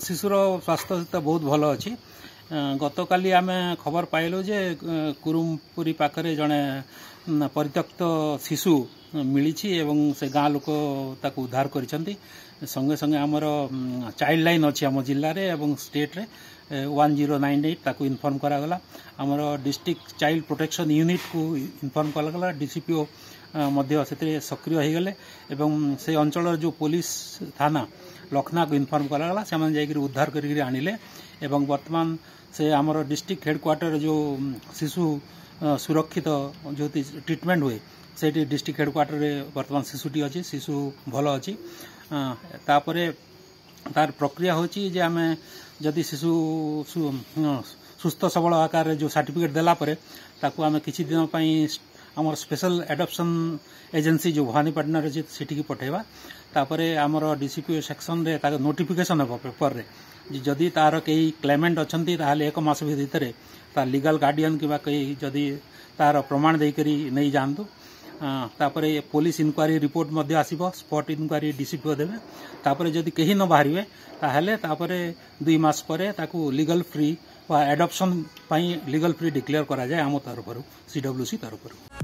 शिशुर स्वास्थ्य स्थिति बहुत भल अच्छी। गतकाली आम खबर पाइलु जे कुरुमपुरी पाखरे जड़े परित्यक्त शिशु मिली से गाँ लोक ताकू उद्धार करिसेंती। संगे संगे आमर चाइल्ड लाइन अच्छी आम जिले में स्टेट रे 1098 ताकू इनफॉर्म करागला। आमर डिस्ट्रिक्ट चाइल्ड प्रोटेक्शन यूनिट को इनफॉर्म करागला। डीसीपीओ मध्य से सक्रिय हो गले एवं से अंचल जो पुलिस थाना लखना को इनफॉर्म करागला। से जाकर उद्धार कर आनिले एवं वर्तमान से आमर डिस्ट्रिक्ट हेडक्वार्टर जो शिशु सुरक्षित जो ट्रीटमेंट हुए से डिस्ट्रिक्ट हेडक्वार्टर वर्तमान शिशुटी अच्छी। शिशु भल अच्छी। तापर तार प्रक्रिया होची जे आमे जदि शिशु सुस्थ सबल आकार जो सर्टिफिकेट देला परे ताकू आमे किछि दिन पई आमर स्पेशल एडॉप्शन एजेंसी जो भवानीपाटना रे सेठी पठेबा। तापरे आमर डीसीपीओ सेक्शन रे तार नोटिफिकेशन हो पेपर रे जदि तार कई क्लेमेंट अच्छंती ताहले 1 मास भितरे तार लीगल गार्डियन किबा कई जदि तार प्रमाण देई करी नै जानतु। तापरे पुलिस इनक्वारी रिपोर्ट मध्य आसीबो। स्पॉट इनक्वारी डीसीपीओ देबे। तापरे जदि कहीं न बाहरिवे ताहले तापरे 2 मास परे ताकू लीगल फ्री वा एडॉप्शन पई लीगल फ्री डिक्लेयर करा जाय आम तरफरु सीडब्ल्यूसी तरफरु।